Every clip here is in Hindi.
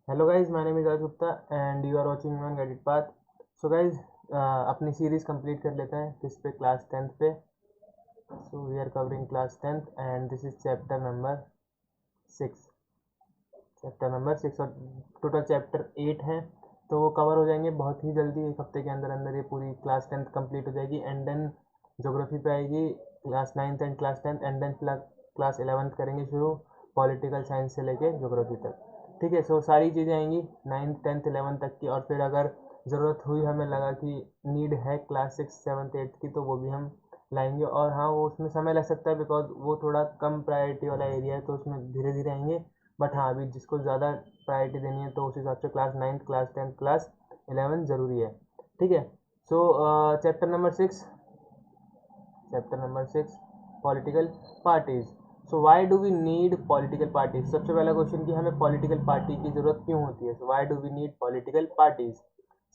Hello guys, my name is Aaj Gupta and you are watching on guided path. So guys, अपनी सीरीज कंप्लीट कर लेते हैं किस पे, क्लास 10th पे। So we are covering class 10th and this is chapter number 6। और टोटल चैप्टर 8 हैं, तो वो कवर हो जाएंगे बहुत ही जल्दी। एक हफ्ते के अंदर अंदर ये पूरी क्लास 10th कंप्लीट हो जाएगी एंड देन ज्योग्राफी पे आएगी class 9th and class 10th and then class 11th करेंगे शुरू, पॉलिटिकल साइंस से लेके ज्योग्राफी तक। ठीक है, सो सारी चीज़ें आएंगी 9th 10th 11th तक की। और फिर अगर ज़रूरत हुई, हमें लगा कि नीड है क्लास 6 7th 8th की, तो वो भी हम लाएंगे। और हाँ, वो उसमें समय लग सकता है बिकॉज वो थोड़ा कम प्रायोरिटी वाला एरिया है, तो उसमें धीरे धीरे आएंगे। बट हाँ, अभी जिसको ज़्यादा प्रायोरिटी देनी है तो उस हिसाब से class 9th class 10th class 11 ज़रूरी है। ठीक है, so chapter number 6 political parties. So why do we need political parties? सबसे पहला क्वेश्चन कि हमें पॉलिटिकल पार्टी की जरूरत क्यों होती है। So why do we need political parties?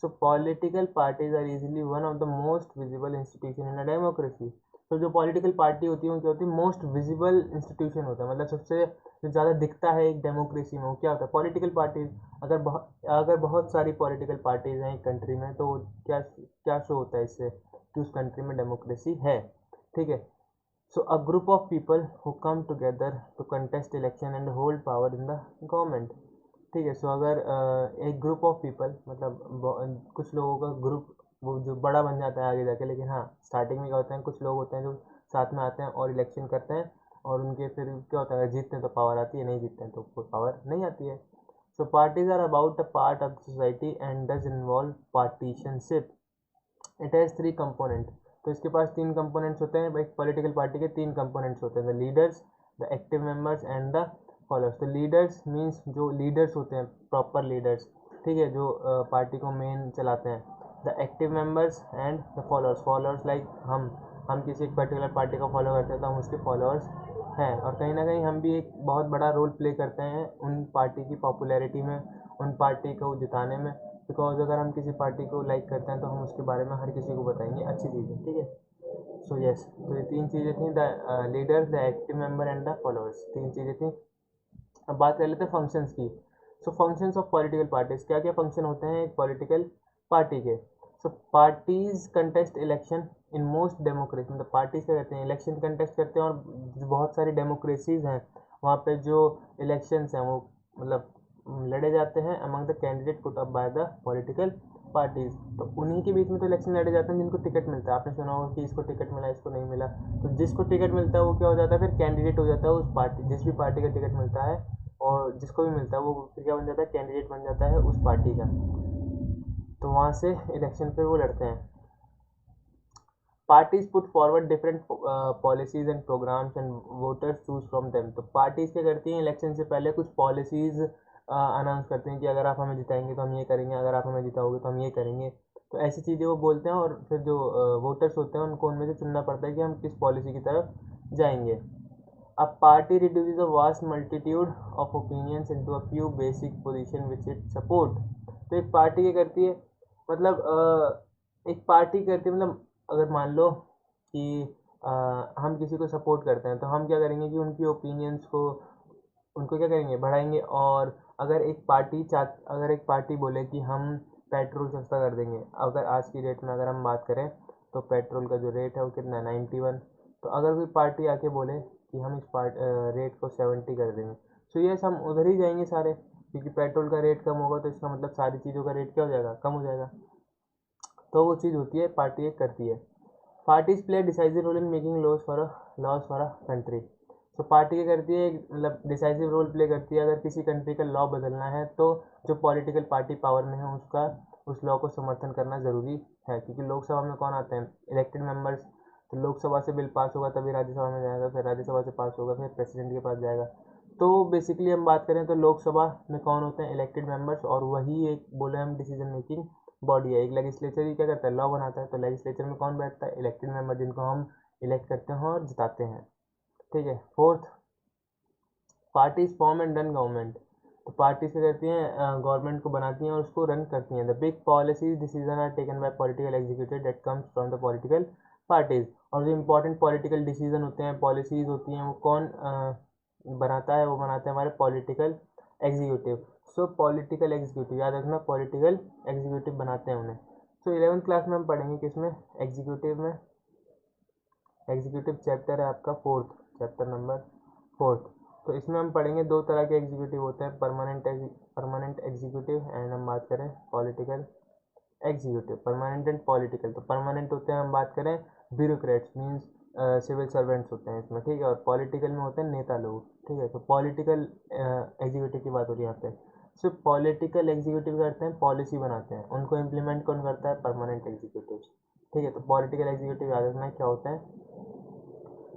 So political parties are easily one of the most visible institution in a democracy. तो जो पॉलिटिकल पार्टी होती है वो क्या होती है? मोस्ट विजिबल इंस्टीट्यूशन होता है, मतलब सबसे जो ज़्यादा दिखता है एक डेमोक्रेसी में, वो क्या होता है? Political parties. अगर बहुत सारी पॉलिटिकल पार्टीज हैं एक कंट्री में, तो क्या क्या शो होता है इससे कि उस कंट्री में डेमोक्रेसी है। ठीक है, so a group of people who come together to contest election and hold power in the government। ठीक है, सो अगर एक ग्रुप ऑफ पीपल, मतलब कुछ लोगों का ग्रुप, वो जो बड़ा बन जाता है आगे जाके। लेकिन हाँ, स्टार्टिंग में क्या होता है, कुछ लोग होते हैं जो साथ में आते हैं और इलेक्शन करते हैं, और उनके फिर क्या होता है, जीतते हैं तो पावर आती है, नहीं जीतते हैं तो कोई पावर नहीं आती है। So parties are about a part of society and does involve partisanship. It has 3 component. तो इसके पास 3 कंपोनेंट्स होते हैं। एक पॉलिटिकल पार्टी के 3 कंपोनेंट्स होते हैं, the leaders, the active members and the followers. तो लीडर्स मीन्स जो लीडर्स होते हैं, प्रॉपर लीडर्स, ठीक है, जो पार्टी को मेन चलाते हैं। The active members and the followers. Followers like हम किसी एक पर्टिकुलर पार्टी को फॉलो करते हैं तो हम उसके फॉलोअर्स हैं, और कहीं ना कहीं हम भी एक बहुत बड़ा रोल प्ले करते हैं उन पार्टी की पॉपुलैरिटी में, उन पार्टी को जिताने में। बिकॉज अगर हम किसी पार्टी को लाइक करते हैं तो हम उसके बारे में हर किसी को बताएंगे अच्छी चीज़ें। ठीक है, सो यस, तो ये 3 चीज़ें थी, the leaders, the active member and the followers, 3 चीज़ें थी। अब बात कर लेते हैं फंक्शंस की। So functions of political parties, क्या क्या फंक्शन होते हैं एक पॉलिटिकल पार्टी के। So parties contest election in most democracy. मतलब पार्टीज क्या करते हैं, इलेक्शन कंटेस्ट करते हैं, और जो बहुत सारी डेमोक्रेसीज हैं वहाँ पे जो इलेक्शंस हैं वो मतलब लड़े जाते हैं among the candidate put up by the political parties. तो उन्हीं के बीच में तो इलेक्शन लड़े जाते हैं जिनको टिकट मिलता है। आपने सुना होगा कि इसको टिकट मिला, इसको नहीं मिला। तो जिसको टिकट मिलता है वो क्या हो जाता है, फिर कैंडिडेट हो जाता है उस पार्टी, जिस भी पार्टी का टिकट मिलता है, और जिसको भी मिलता है वो फिर क्या बन जाता है, कैंडिडेट बन जाता है उस पार्टी का। तो वहाँ से इलेक्शन फिर वो लड़ते हैं। Parties put forward different policies and programmes and voters choose from them. तो पार्टीज क्या करती हैं, इलेक्शन से पहले कुछ पॉलिसीज अनाउंस करते हैं कि अगर आप हमें जिताएंगे तो हम ये करेंगे, अगर आप हमें जिताओगे तो हम ये करेंगे। तो ऐसी चीज़ें वो बोलते हैं, और फिर जो वोटर्स होते हैं उनको उनमें से चुनना पड़ता है कि हम किस पॉलिसी की तरफ जाएंगे। A party reduces a vast multitude of opinions into a few basic position which it support। तो एक पार्टी क्या करती है, मतलब एक पार्टी करती है, मतलब अगर मान लो कि हम किसी को सपोर्ट करते हैं तो हम क्या करेंगे कि उनकी ओपिनियंस को, उनको क्या करेंगे, बढ़ाएंगे। और अगर एक पार्टी बोले कि हम पेट्रोल सस्ता कर देंगे, अगर आज की डेट में अगर हम बात करें तो पेट्रोल का जो रेट है वो कितना है, 91। तो अगर कोई पार्टी आके बोले कि हम इस रेट को 70 कर देंगे, तो यस, हम उधर ही जाएंगे सारे, क्योंकि पेट्रोल का रेट कम होगा तो इसका मतलब सारी चीज़ों का रेट क्या हो जाएगा, कम हो जाएगा। तो वो चीज़ होती है, पार्टी एक करती है। Parties play decisive role in making laws for a country. तो पार्टी क्या करती है, मतलब डिसाइसिव रोल प्ले करती है। अगर किसी कंट्री का लॉ बदलना है तो जो पॉलिटिकल पार्टी पावर में है उसका उस लॉ को समर्थन करना ज़रूरी है, क्योंकि लोकसभा में कौन आते हैं, इलेक्टेड मेंबर्स। तो लोकसभा से बिल पास होगा तभी राज्यसभा में जाएगा, फिर राज्यसभा से पास होगा फिर प्रेसिडेंट के पास जाएगा। तो बेसिकली हम बात करें तो लोकसभा में कौन होते हैं, इलेक्टेड मेंबर्स, और वही एक बोले हम डिसीजन मेकिंग बॉडी है। एक लेजिस्लेचर ही क्या करता है, लॉ बनाता है। तो लेजिस्लेचर में कौन बैठता है, इलेक्टेड मेंबर, जिनको हम इलेक्ट करते हैं और जिताते हैं। ठीक है, fourth, parties form and run government. तो पार्टीज क्या करती हैं, गवर्नमेंट को बनाती हैं और उसको रन करती हैं। The big policies decision are taken by political executive that comes from the political parties. और जो इंपॉर्टेंट पॉलिटिकल डिसीजन होते हैं, पॉलिसीज होती हैं, वो कौन बनाता है, वो बनाते हैं हमारे पॉलिटिकल एग्जीक्यूटिव। सो पॉलिटिकल एग्जीक्यूटिव, याद रखना पॉलिटिकल एग्जीक्यूटिव बनाते हैं उन्हें। सो 11th क्लास में हम पढ़ेंगे किसमें, एग्जीक्यूटिव में। एग्जीक्यूटिव चैप्टर है आपका 4th, चैप्टर नंबर 4th। तो इसमें हम पढ़ेंगे दो तरह के एग्जीक्यूटिव होते हैं, परमानेंट एग्जीक्यूटिव एंड हम बात करें political executive. Permanent and political, तो परमानेंट होते हैं हम बात करें ब्यूरोक्रेट्स मीन्स सिविल सर्वेंट्स होते हैं इसमें, ठीक है, और पॉलिटिकल में होते हैं नेता लोग, ठीक है। तो पॉलिटिकल एग्जीक्यूटिव की बात हो रही है यहाँ पे। सिर्फ पॉलिटिकल एग्जीक्यूटिव करते हैं, पॉलिसी बनाते हैं, उनको इम्प्लीमेंट कौन करता है, परमानेंट एग्जीक्यूटिव, ठीक है। तो पॉलिटिकल एग्जीक्यूटिव याद रखना क्या होता है।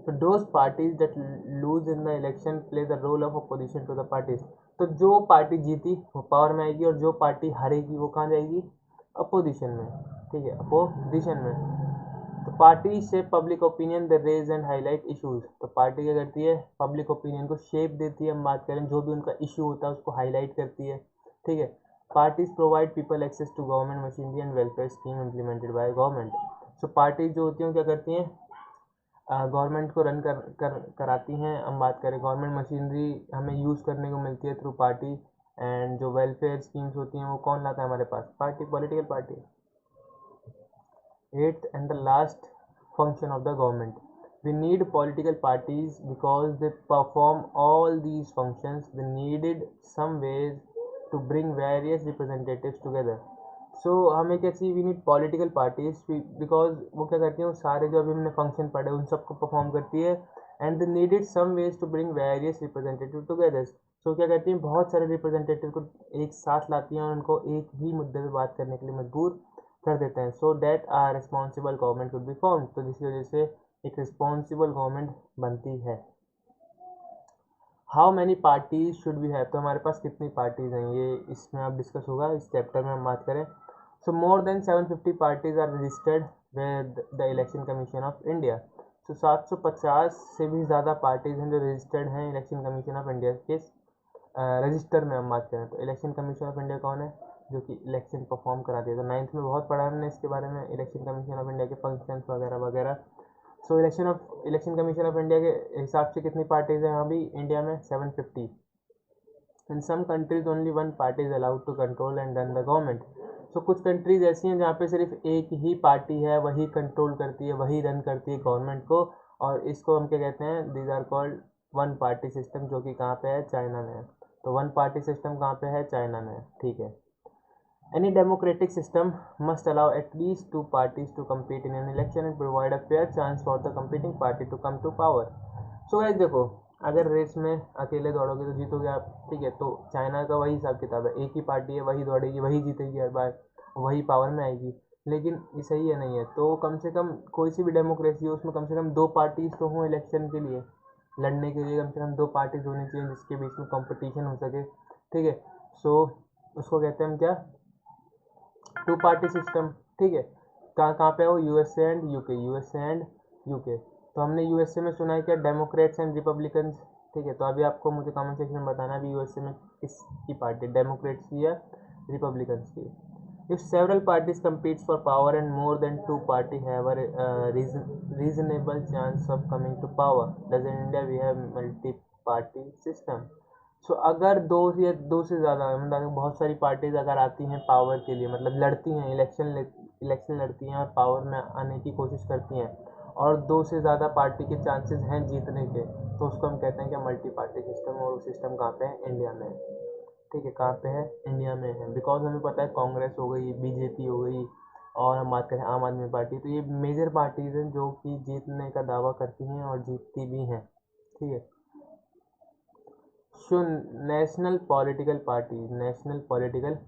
तो those parties that lose in the election play the role of opposition to the parties। तो जो पार्टी जीती वो पावर में आएगी और जो पार्टी हारेगी वो कहाँ जाएगी, अपोजिशन में, ठीक है, अपोजिशन में। तो पार्टी से public opinion the raise and highlight issues. तो पार्टी क्या करती है, पब्लिक ओपिनियन को शेप देती है, हम बात करें जो भी उनका इशू होता है उसको हाईलाइट करती है, ठीक है। Parties provide people access to government machinery and welfare scheme implemented by government. So parties जो होती हैं क्या करती हैं, गवर्नमेंट को रन कराती हैं, हम बात करें गवर्नमेंट मशीनरी हमें यूज़ करने को मिलती है थ्रू पार्टी, एंड जो वेलफेयर स्कीम्स होती हैं वो कौन लाता है हमारे पास, party, political party. 8th and the last function of the government, we need political parties because they perform all these functions, they needed some ways to bring various representatives together। So हमें क्या चाहिए, we need political parties because वो क्या करती हैं, वो सारे जो अभी हमने फंक्शन पढ़े उन सबको परफॉर्म करती है, and they needed some ways to bring various representative together. So क्या करती हैं, बहुत सारे रिप्रेजेंटेटिव को एक साथ लाती हैं और उनको एक ही मुद्दे पे बात करने के लिए मजबूर कर देते हैं। So that are responsible government would be form, तो जिसकी वजह से एक रिस्पॉन्सिबल गवर्नमेंट बनती है। How many parties should we have, तो हमारे पास कितनी पार्टीज हैं ये इसमें अब डिस्कस होगा, इस चैप्टर में हम बात करें। So more than 750 parties are registered with the Election Commission of India। So 750 से भी ज़्यादा पार्टीज हैं जो रजिस्टर्ड हैं इलेक्शन कमीशन ऑफ इंडिया के रजिस्टर में हम बात करें। तो इलेक्शन कमीशन ऑफ इंडिया कौन है, जो कि इलेक्शन परफॉर्म कराती है। तो 9th में बहुत पढ़ा हमने इसके बारे में, इलेक्शन कमीशन ऑफ इंडिया के फंक्शंस वगैरह वगैरह। सो इलेक्शन कमीशन ऑफ इंडिया के हिसाब से कितनी पार्टीज हैं अभी इंडिया में, 750। In some countries only one party is allowed to control and run the government. So कुछ कंट्रीज ऐसी हैं जहाँ पे सिर्फ एक ही पार्टी है, वही कंट्रोल करती है, वही रन करती है गवर्नमेंट को, और इसको हम क्या कहते हैं, these are called one party system, जो कि कहाँ पे है, चाइना में है। तो वन पार्टी सिस्टम कहाँ पे है, चाइना में है, ठीक है। Any democratic system must allow at least 2 parties to compete in an election and provide a fair chance for the competing party to come to power। So guys देखो, अगर रेस में अकेले दौड़ोगे तो जीतोगे आप, ठीक है। तो चाइना का वही हिसाब किताब है, एक ही पार्टी है, वही दौड़ेगी, वही जीतेगी हर बार, वही पावर में आएगी। लेकिन ये सही है नहीं है, तो कम से कम कोई सी भी डेमोक्रेसी हो उसमें कम से कम 2 पार्टीज तो हों इलेक्शन के लिए, लड़ने के लिए कम से कम 2 पार्टीज होनी चाहिए जिसके बीच में कंपटीशन हो सके, ठीक है। सो उसको कहते हैं हम क्या, 2 पार्टी सिस्टम, ठीक है। कहाँ कहाँ पे हो, USA and UK, USA and UK. तो हमने यूएसए में सुना है क्या, डेमोक्रेट्स एंड रिपब्लिकन्स, ठीक है। तो अभी आपको मुझे कमेंट सेक्शन में बताना है अभी यूएसए में किसकी पार्टी, डेमोक्रेट्स की या रिपब्लिकन्स की। If several parties competes for power and more than 2 party have a reasonable chance of coming to power, does in India we have multi party system. So अगर दो से ज़्यादा मतलब बहुत सारी पार्टीज अगर आती हैं पावर के लिए, मतलब लड़ती हैं, इलेक्शन लड़ती हैं और पावर में आने की कोशिश करती हैं, और 2 से ज़्यादा पार्टी के चांसेस हैं जीतने के, तो उसको हम कहते हैं कि मल्टी पार्टी सिस्टम। और वो सिस्टम कहाँ पे है, इंडिया में, ठीक है। कहाँ पे है, इंडिया में है, बिकॉज हमें पता है कांग्रेस हो गई, बीजेपी हो गई, और हम बात करें आम आदमी पार्टी, तो ये मेजर पार्टीज हैं जो कि जीतने का दावा करती हैं और जीतती भी हैं, ठीक है। सो नेशनल पॉलिटिकल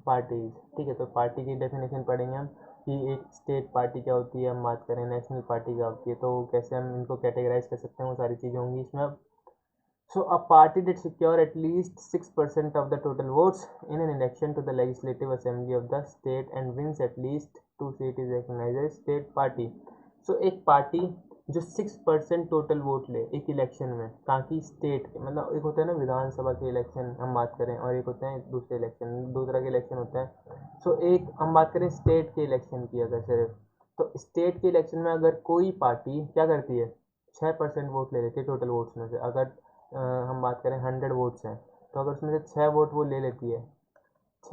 पार्टीज, ठीक है। तो पार्टी की डेफिनेशन पढ़ेंगे हम कि एक स्टेट पार्टी क्या होती है, हम बात करें नेशनल पार्टी क्या होती है, तो कैसे हम इनको कैटेगराइज कर सकते हैं, वो सारी चीज़ें होंगी इसमें अब। So a party that secure at least 6% of the total votes in an election to the legislative assembly of the state and wins at least 2 seat is recognized state party. So एक पार्टी जो 6% टोटल वोट ले एक इलेक्शन में, ताकि स्टेट के, मतलब एक होता है ना विधानसभा के इलेक्शन हम बात करें, और एक होते हैं दूसरे इलेक्शन, दो तरह के इलेक्शन होते हैं। सो एक हम बात करें स्टेट के इलेक्शन की, अगर सिर्फ, तो स्टेट के इलेक्शन में अगर कोई पार्टी क्या करती है, 6% वोट ले लेती है टोटल वोट्स में से। अगर हम बात करें 100 वोट्स हैं, तो अगर उसमें से 6 वोट वो ले लेती है,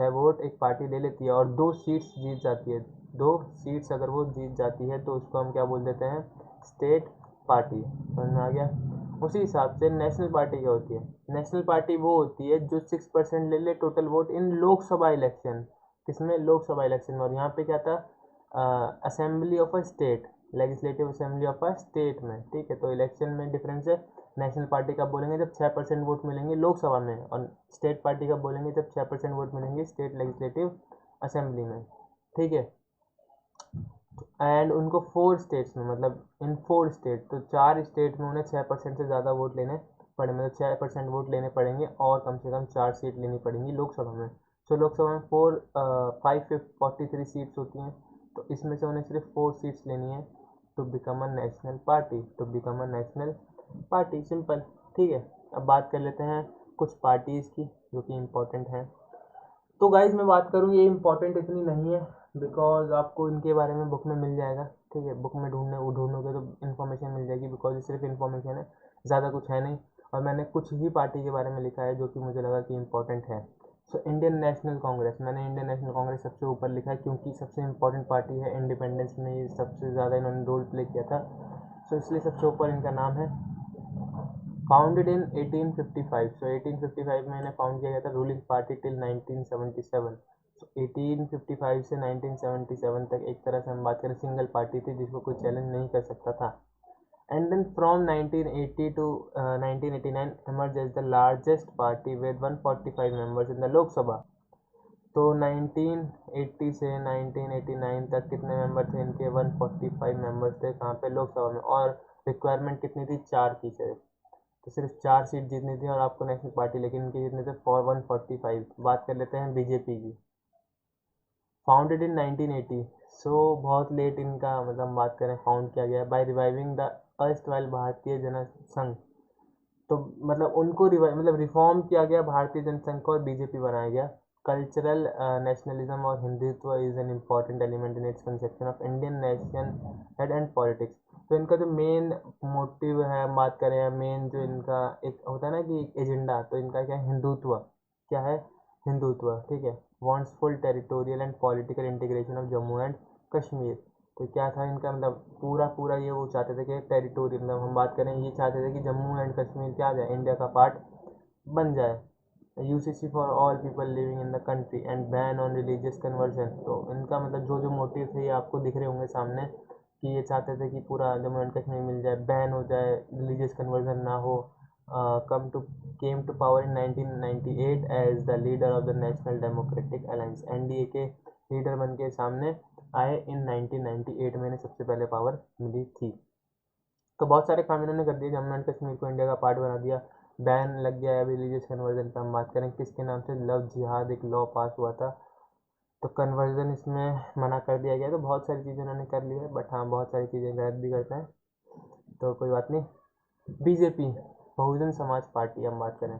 6 वोट एक पार्टी ले लेती है और 2 सीट्स जीत जाती है, 2 सीट्स अगर वो जीत जाती है तो उसको हम क्या बोल देते हैं, स्टेट पार्टी। समझ में आ गया। उसी हिसाब से नेशनल पार्टी क्या होती है, नेशनल पार्टी वो होती है जो 6% ले ले total vote in Lok Sabha election, किसमें, लोकसभा इलेक्शन में। और यहाँ पे क्या था, assembly of a state, legislative assembly of a state में, ठीक है। तो इलेक्शन में डिफरेंस है, नेशनल पार्टी का बोलेंगे जब 6% वोट मिलेंगे लोकसभा में, और स्टेट पार्टी का बोलेंगे जब 6% वोट मिलेंगे स्टेट लेजिस्लेटिव असेंबली में, ठीक है। एंड उनको 4 स्टेट्स में, मतलब इन 4 स्टेट, तो 4 स्टेट में उन्हें 6% से ज़्यादा वोट लेने पड़े, मतलब 6% वोट लेने पड़ेंगे और कम से कम 4 सीट लेनी पड़ेंगी लोकसभा में। तो लोकसभा में 543 सीट्स होती हैं, तो इसमें से उन्हें सिर्फ 4 सीट्स लेनी है to become a national party, to become a national party, simple, ठीक है। अब बात कर लेते हैं कुछ पार्टीज़ की जो कि इम्पोर्टेंट हैं। तो गाइज मैं बात करूँ, ये इम्पोर्टेंट इतनी नहीं है बिकॉज आपको इनके बारे में बुक में मिल जाएगा, ठीक है। बुक में ढूंढोगे तो इन्फॉर्मेशन मिल जाएगी, बिकॉज ये सिर्फ इन्फॉर्मेशन है, ज़्यादा कुछ है नहीं। और मैंने कुछ ही पार्टी के बारे में लिखा है जो कि मुझे लगा कि इम्पोर्टेंट है। सो इंडियन नेशनल कांग्रेस, मैंने इंडियन नेशनल कांग्रेस सबसे ऊपर लिखा है क्योंकि सबसे इम्पोर्टेंट पार्टी है, इंडिपेंडेंस में ये सबसे ज़्यादा इन्होंने रोल प्ले किया था, सो इसलिए सबसे ऊपर इनका नाम है। फाउंडेड इन 1855, सो 1855 में इन्हें फाउंड किया गया था, रूलिंग पार्टी टिल 1977। सो 1855 से 1977 तक एक तरह से हम बात करें सिंगल पार्टी थी जिसको कोई चैलेंज नहीं कर सकता था। And then from 1980 to 1989 emerged as the largest party with 145 members in the Lok Sabha. तो 1980 से 1989 तक कितने मेंबर थे इनके, 145 मेंबर्स थे कहाँ पे, लोकसभा में। और रिक्वायरमेंट कितनी थी, 4 की सिर्फ, तो सिर्फ 4 सीट जीतनी थी और आपको नेशनल पार्टी, लेकिन इनके जितने थे 145। बात कर लेते हैं बीजेपी की। फाउंडेड इन 1980, सो बहुत लेट इनका, मतलब बात करें फाउंड किया गया बाय रिवाइविंग द अर्स्टवाइल भारतीय जनसंघ। तो मतलब उनको मतलब रिफॉर्म किया गया भारतीय जनसंघ को और बीजेपी बनाया गया। कल्चरल नेशनलिज्म और Hindutva is an important element in its conception of Indian nation head and politics. तो इनका जो मेन मोटिव है, बात करें मेन जो इनका एक होता है ना कि एजेंडा, तो इनका क्या है, हिंदुत्व, क्या है, हिंदुत्व, ठीक है। Wants full territorial and political integration of Jammu and Kashmir. तो क्या था इनका, मतलब पूरा ये वो चाहते थे कि टेरिटोरियल, मतलब हम बात करें ये चाहते थे कि जम्मू एंड कश्मीर क्या आ जाए, इंडिया का पार्ट बन जाए। UCC for all people living in the country and ban on religious conversion. तो इनका मतलब जो जो मोटिव थे ये आपको दिख रहे होंगे सामने, कि ये चाहते थे कि पूरा जम्मू एंड कश्मीर मिल जाए, बैन हो जाए, रिलीजियस कन्वर्जन ना हो। Came to power in 1998 as the leader of the National Democratic Alliance. NDA के लीडर बन के सामने आए इन 1998 में, इन्हें सबसे पहले पावर मिली थी। तो बहुत सारे काम इन्होंने कर दिए, जम्मू एंड कश्मीर को इंडिया का पार्ट बना दिया, बैन लग गया है अभी रिलीजियस कन्वर्जन पर। हम बात करें किसके नाम से, लव जिहाद एक लॉ पास हुआ था, तो कन्वर्जन इसमें मना कर दिया गया। तो बहुत सारी चीज़ें उन्होंने कर ली है, बट हाँ बहुत सारी चीज़ें गलत भी करते हैं, तो कोई बात नहीं। बीजेपी, बहुजन समाज पार्टी हम बात करें,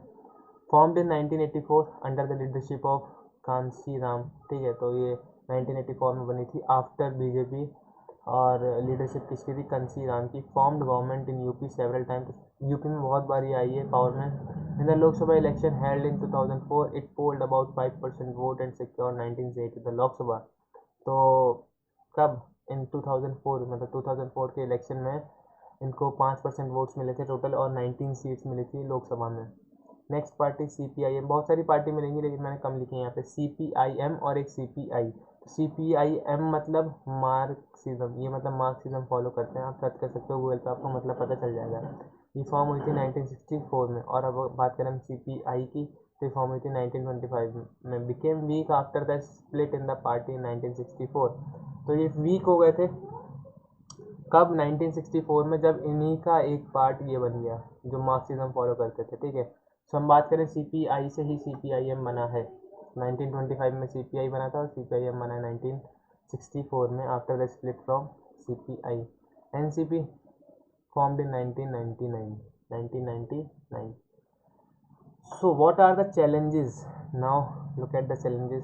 formed in 1984 under the leadership of Kanshi Ram, ठीक है। तो ये 1984 में बनी थी आफ्टर बीजेपी, और लीडरशिप किसकी थी, कंसी राम की। Formed government in UP several time, UP में बहुत बार ये आई है पावर में। In the Lok Sabha election held in 2004 it polled about 5% vote and secure 1980 the Lok Sabha. तो कब, इन 2004, मतलब 2004 के इलेक्शन में इनको 5% वोट्स मिले थे टोटल और 19 सीट्स मिली थी लोकसभा में। नेक्स्ट पार्टी CPIM, बहुत सारी पार्टी मिलेंगी लेकिन मैंने कम लिखी है यहाँ पे, CPIM और एक CPI। CPIM मतलब मार्क्सिज्म, ये मतलब मार्क्सिज्म फॉलो करते हैं, आप सर्च कर सकते हो गूगल पे, आपको मतलब पता चल जाएगा। ये फॉर्म हुई थी 1964 में। और अब बात करें हम CPI की, तो फॉर्म हुई थी 1925 में। Became week after the split in the party इन 1964। तो ये वीक हो गए थे कब, 1964 में, जब इन्हीं का एक पार्ट ये बन गया जो मार्क्सिज्म फॉलो करते थे, ठीक है। तो हम बात करें CPI से ही CPIM बना है। 1925 में CPI बना था और CPIM बना है 1964 में after the split from CPI। NCP formed in 1999। So what are the challenges? Now look at the challenges.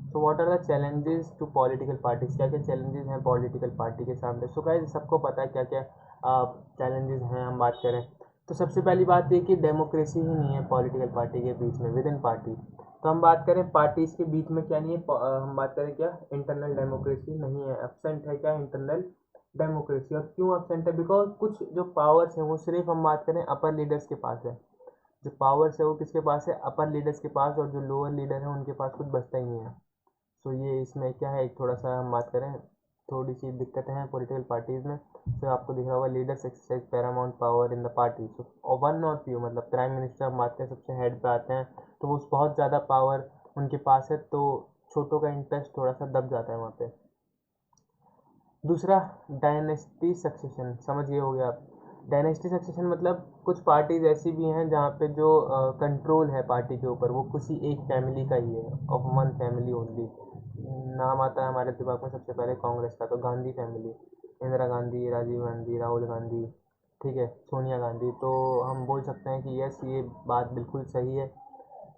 So what are the challenges to political parties? क्या क्या challenges हैं political party के सामने? So guys सबको पता है क्या क्या challenges हैं, हम बात करें तो सबसे पहली बात ये कि डेमोक्रेसी ही नहीं है पॉलिटिकल पार्टी के बीच में, विद इन पार्टी। तो हम बात करें पार्टीज के बीच में क्या नहीं है, हम बात करें क्या, इंटरनल डेमोक्रेसी नहीं है, एब्सेंट है क्या इंटरनल डेमोक्रेसी। और क्यों एब्सेंट है? बिकॉज कुछ जो पावर्स हैं वो सिर्फ हम बात करें अपर लीडर्स के पास है, जो पावर्स है वो किसके पास है, अपर लीडर्स के पास, और जो लोअर लीडर है उनके पास कुछ बचता ही नहीं है। सो ये इसमें क्या है, एक थोड़ा सा हम बात करें, थोड़ी सी दिक्कतें हैं पॉलिटिकल पार्टीज में। तो आपको दिख रहा होगा leaders exercise Paramount power in the party. So one और फ्यू, मतलब प्राइम मिनिस्टर हम बात करें सबसे हेड पे आते हैं, तो वो बहुत ज़्यादा पावर उनके पास है, तो छोटों का इंटरेस्ट थोड़ा सा दब जाता है वहाँ पे। दूसरा, डायनेस्टी सक्सेशन, समझ गए हो गया आप। डायनेस्टी सक्सेशन मतलब कुछ पार्टीज ऐसी भी हैं जहाँ पे जो कंट्रोल है पार्टी के ऊपर वो किसी एक फैमिली का ही है, ऑफ वन फैमिली ओनली। नाम आता है हमारे दिमाग में सबसे पहले कांग्रेस का, तो गांधी फैमिली, इंदिरा गांधी, राजीव गांधी, राहुल गांधी, ठीक है, सोनिया गांधी। तो हम बोल सकते हैं कि यस, ये बात बिल्कुल सही है।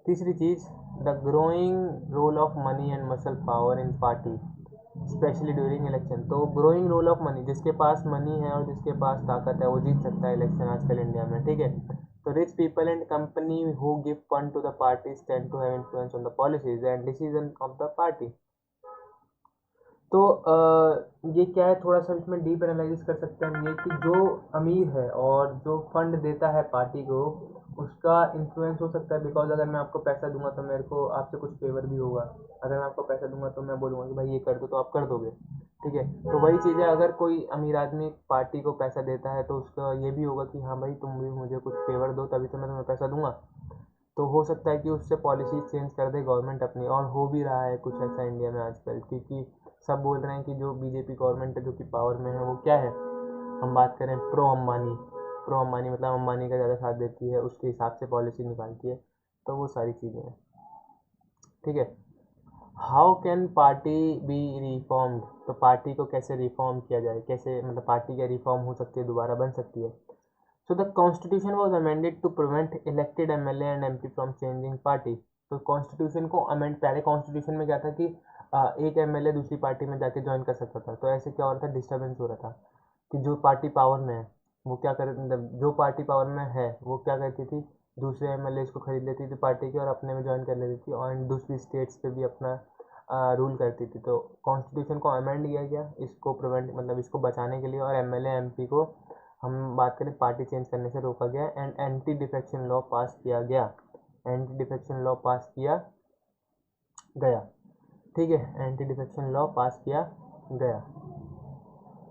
तीसरी चीज़, the growing role of money and muscle power in party specially during election. तो ग्रोइंग रोल ऑफ मनी, जिसके पास मनी है और जिसके पास ताकत है वो जीत सकता है इलेक्शन आजकल इंडिया में, ठीक है। तो rich people and company who give fund to the parties tend to have influence on the policies and decision of the party. तो ये क्या है, थोड़ा सा इसमें डीप एनालिसिस कर सकते हैं हम, ये कि जो अमीर है और जो फंड देता है पार्टी को, उसका इन्फ्लुएंस हो सकता है। बिकॉज अगर मैं आपको पैसा दूंगा तो मेरे को आपसे कुछ फेवर भी होगा। अगर मैं आपको पैसा दूंगा तो मैं बोलूँगा कि भाई ये कर दो, तो आप कर दोगे, ठीक है। तो वही चीज़ है, अगर कोई अमीर आदमी पार्टी को पैसा देता है तो उसका ये भी होगा कि हाँ भाई तुम भी मुझे कुछ फेवर दो, तभी तो मैं तुम्हें पैसा दूंगा। तो हो सकता है कि उससे पॉलिसी चेंज कर दे गवर्नमेंट अपनी, और हो भी रहा है कुछ ऐसा इंडिया में आजकल, क्योंकि सब बोल रहे हैं कि जो बीजेपी गवर्नमेंट है जो कि पावर में है वो क्या है, हम बात करें प्रो अंबानी। प्रो अंबानी मतलब अंबानी का ज़्यादा साथ देती है, उसके हिसाब से पॉलिसी निकालती है। तो वो सारी चीज़ें हैं, ठीक है। How can party B reformed? तो पार्टी को कैसे रिफॉर्म किया जाए, कैसे मतलब पार्टी क्या रिफॉर्म हो सकती है, दोबारा बन सकती है। So the constitution was amended to prevent elected MLA and MP from changing party. तो कॉन्स्टिट्यूशन को अमेंड, पहले कॉन्स्टिट्यूशन में क्या था कि एक एमएलए दूसरी पार्टी में जाके ज्वाइन कर सकता था। तो ऐसे क्या हो रहा था, डिस्टर्बेंस हो रहा था कि जो पार्टी पावर में है वो क्या कर, मतलब जो पार्टी पावर में है वो क्या करती थी, दूसरे एमएलए को खरीद लेती थी पार्टी की और अपने में ज्वाइन कर लेती थी, और दूसरी स्टेट्स पे भी अपना रूल करती थी। तो कॉन्स्टिट्यूशन को अमेंड किया गया इसको प्रिवेंट, मतलब इसको बचाने के लिए, और एमएलए एमपी को हम बात करें पार्टी चेंज करने से रोका गया, एंड एंटी डिफेक्शन लॉ पास किया गया। एंटी डिफेक्शन लॉ पास किया गया, ठीक है, एंटी डिफेक्शन लॉ पास किया गया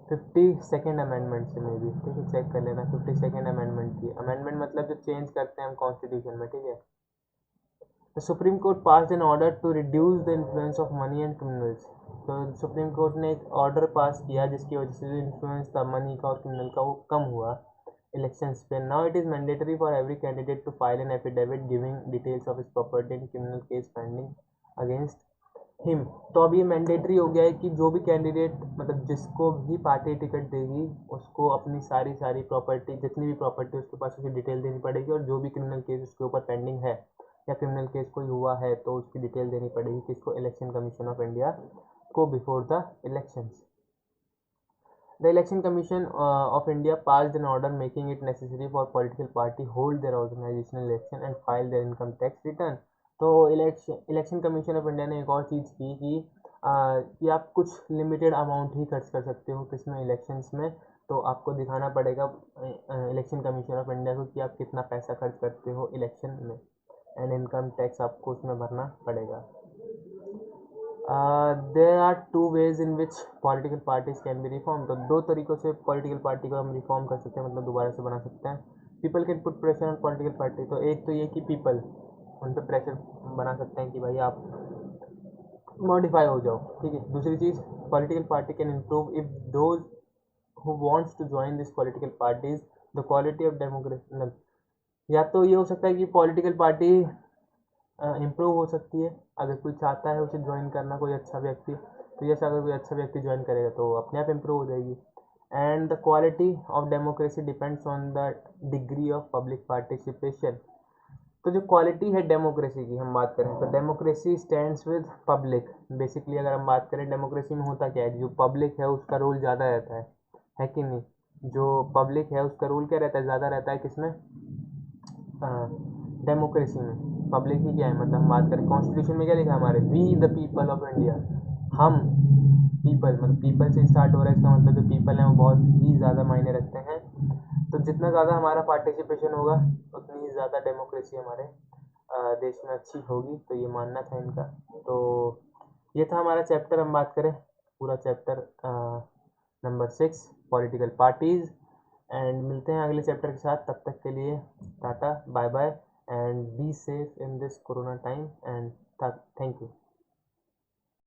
52nd अमेंडमेंट से, मे भी, ठीक है, चेक कर लेना। 52nd अमेंडमेंट की, अमेंडमेंट मतलब जो चेंज करते हैं हम कॉन्स्टिट्यूशन में, ठीक है। The Supreme Court pass an order to reduce the influence of money and criminals. तो सुप्रीम कोर्ट ने एक ऑर्डर पास किया जिसकी वजह से जो इन्फ्लुएंस था मनी का और क्रिमिनल का वो कम हुआ इलेक्शंस पे। Now it is mandatory for every candidate to file an affidavit giving details of his property in criminal case pending against him. तो अब ये मैंडेटरी हो गया है कि जो भी कैंडिडेट, मतलब जिसको भी पार्टी टिकट देगी उसको अपनी सारी प्रॉपर्टी, जितनी भी प्रॉपर्टी उसके पास, उसकी डिटेल देनी पड़ेगी, और जो भी क्रिमिनल केस उसके ऊपर पेंडिंग है या क्रिमिनल केस कोई हुआ है तो उसकी डिटेल देनी पड़ेगी किसको, इलेक्शन कमीशन ऑफ इंडिया को, before the elections. The Election Commission of India passed an order making it necessary for political party hold their organizational election and file their income tax return. तो इलेक्शन कमीशन ऑफ इंडिया ने एक और चीज़ की कि आप कुछ लिमिटेड अमाउंट ही खर्च कर सकते हो किसमें, इलेक्शंस में। तो आपको दिखाना पड़ेगा इलेक्शन कमीशन ऑफ इंडिया को कि आप कितना पैसा खर्च करते हो इलेक्शन में, एंड इनकम टैक्स आपको उसमें भरना पड़ेगा। There are two ways in which political parties can be reform. तो दो तरीक़ों से पॉलिटिकल पार्टी को हम रिफॉर्म कर सकते हैं, मतलब दोबारा से बना सकते हैं। People can put pressure on political party. तो एक तो ये कि पीपल उन पर प्रेशर बना सकते हैं कि भाई आप मॉडिफाई हो जाओ, ठीक है। दूसरी चीज़, political party can improve if those who wants to join this political parties the quality of democracy. मतलब या तो ये हो सकता है कि पॉलिटिकल पार्टी इम्प्रूव हो सकती है अगर कोई चाहता है उसे ज्वाइन करना, कोई अच्छा व्यक्ति, तो जैसे अगर कोई अच्छा व्यक्ति ज्वाइन करेगा तो अपने आप इम्प्रूव हो जाएगी। And the quality of democracy depends on the degree of public participation. तो जो क्वालिटी है डेमोक्रेसी की हम बात करें तो democracy stands with public. Basically अगर हम बात करें डेमोक्रेसी में होता क्या है, जो पब्लिक है उसका रोल ज़्यादा रहता है कि नहीं? जो पब्लिक है उसका रोल क्या रहता है, ज़्यादा रहता है किसमें, डेमोक्रेसी में। पब्लिक ही क्या है, मतलब हम बात करें कॉन्स्टिट्यूशन में क्या लिखा है हमारे, we the people of India, हम पीपल, मतलब पीपल से स्टार्ट हो रहा है, इसका मतलब जो पीपल हैं वो बहुत ही ज़्यादा मायने रखते हैं। तो जितना ज़्यादा हमारा पार्टिसिपेशन होगा उतनी ही ज़्यादा डेमोक्रेसी हमारे देश में अच्छी होगी, तो ये मानना था इनका। तो ये था हमारा चैप्टर, हम बात करें पूरा chapter number 6 political parties. And मिलते हैं अगले चैप्टर के साथ, तब तक के लिए tata bye bye and be safe in this corona time and thank you.